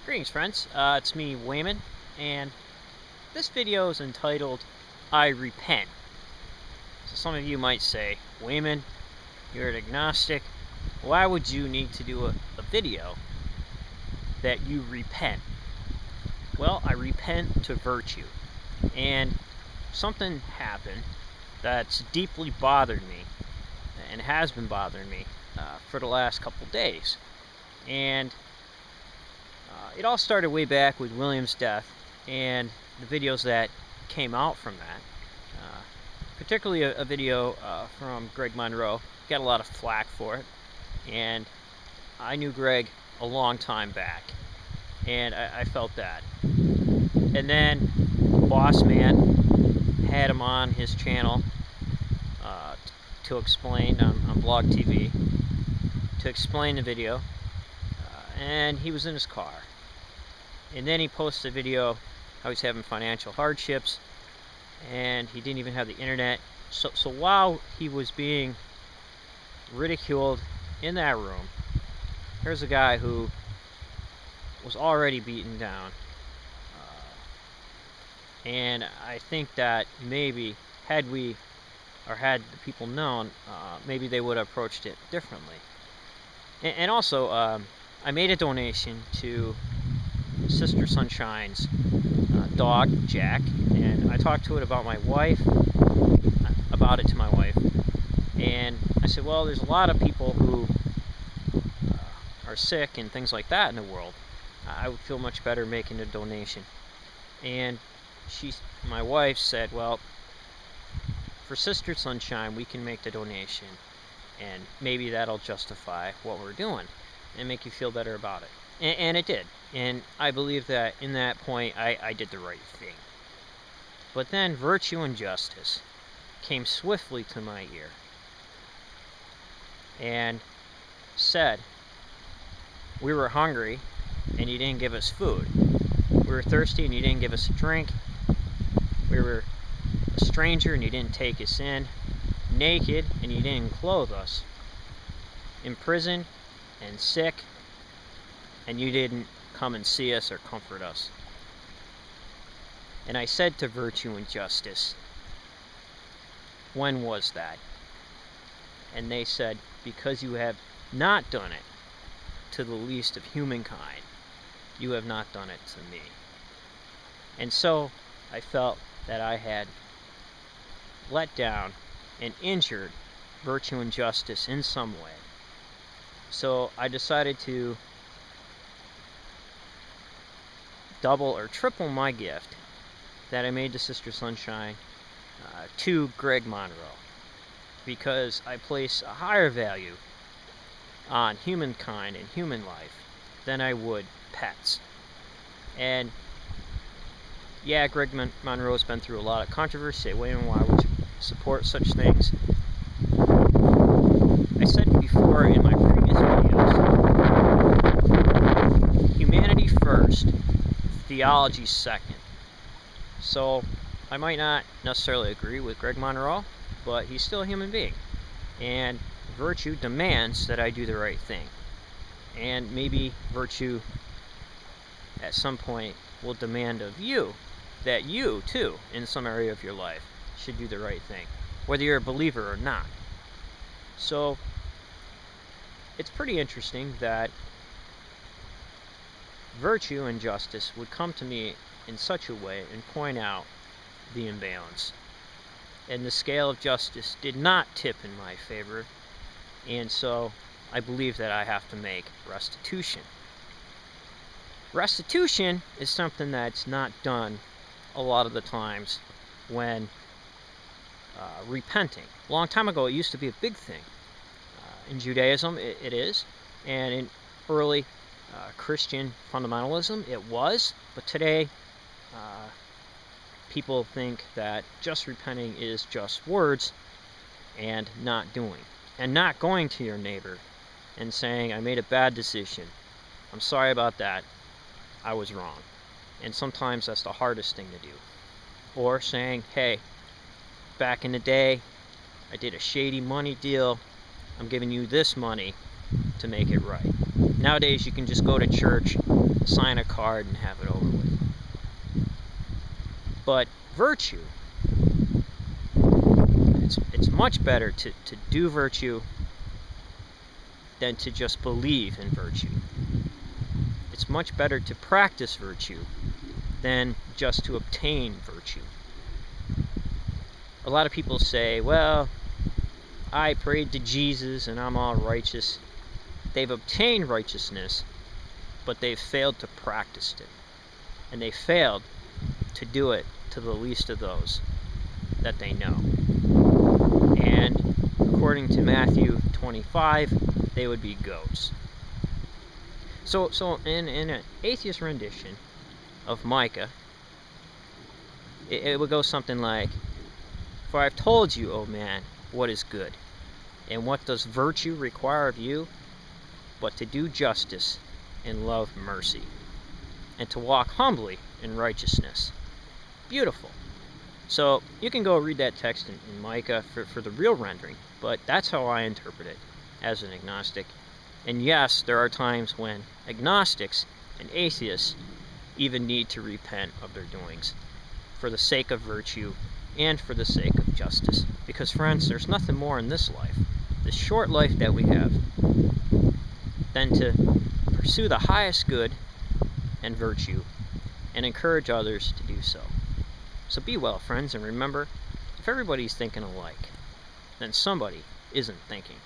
Greetings, friends. It's me, Wayman, and this video is entitled, I Repent. So some of you might say, Wayman, you're an agnostic. Why would you need to do a video that you repent? Well, I repent to virtue. And something happened that's deeply bothered me, and has been bothering me for the last couple days. And it all started way back with William's death and the videos that came out from that. Particularly a video from Greg Monroe. Got a lot of flack for it. And I knew Greg a long time back. And I felt that. And then Boss Man had him on his channel to explain on Blog TV, to explain the video. And he was in his car. And then he posted a video how he's having financial hardships, and he didn't even have the internet. So while he was being ridiculed in that room, here's a guy who was already beaten down. And I think that maybe had the people known, maybe they would have approached it differently. And also, I made a donation to Sister Sunshine's dog, Jack, and I talked to it about my wife, and I said, well, there's a lot of people who are sick and things like that in the world. I would feel much better making a donation. And my wife said, well, for Sister Sunshine, we can make the donation, and maybe that'll justify what we're doing and make you feel better about it. And it did. And I believe that in that point, I did the right thing. But then virtue and justice came swiftly to my ear and said, we were hungry and you didn't give us food. We were thirsty and you didn't give us a drink. We were a stranger and you didn't take us in. Naked and you didn't clothe us. In prison and sick, and you didn't come and see us or comfort us. And I said to virtue and justice, when was that? And they said, because you have not done it to the least of humankind, you have not done it to me. And so I felt that I had let down and injured virtue and justice in some way. So I decided to double or triple my gift that I made to Sister Sunshine to Greg Monroe, because I place a higher value on humankind and human life than I would pets. And yeah, Greg Monroe's been through a lot of controversy. Why would you support such things? I said before in my previous videos, humanity first, theology second. So I might not necessarily agree with Greg Monroe, but he's still a human being. And virtue demands that I do the right thing. And maybe virtue at some point will demand of you that you, too, in some area of your life, should do the right thing, whether you're a believer or not. So it's pretty interesting that virtue and justice would come to me in such a way and point out the imbalance. And the scale of justice did not tip in my favor, and so I believe that I have to make restitution. Restitution is something that's not done a lot of the times when repenting. A long time ago, it used to be a big thing. In Judaism, it is, and in early Christian fundamentalism, it was, but today people think that just repenting is just words and not doing, and not going to your neighbor and saying, I made a bad decision, I'm sorry about that, I was wrong. And sometimes that's the hardest thing to do. Or saying, hey, back in the day I did a shady money deal, I'm giving you this money to make it right. Nowadays you can just go to church, sign a card, and have it over with. But virtue, it's much better to do virtue than to just believe in virtue. It's much better to practice virtue than just to obtain virtue. A lot of people say, well, I prayed to Jesus and I'm all righteous. They've obtained righteousness, but they've failed to practice it. And they failed to do it to the least of those that they know. And according to Matthew 25, they would be goats. So in an atheist rendition of Micah, it would go something like, "For I've told you, O man, what is good, and what does virtue require of you, but to do justice and love mercy, and to walk humbly in righteousness." Beautiful. So you can go read that text in Micah for the real rendering, but that's how I interpret it as an agnostic. And yes, there are times when agnostics and atheists even need to repent of their doings for the sake of virtue and for the sake of justice. Because, friends, there's nothing more in this life, this short life that we have, than to pursue the highest good and virtue and encourage others to do so. So be well, friends, and remember, if everybody's thinking alike, then somebody isn't thinking.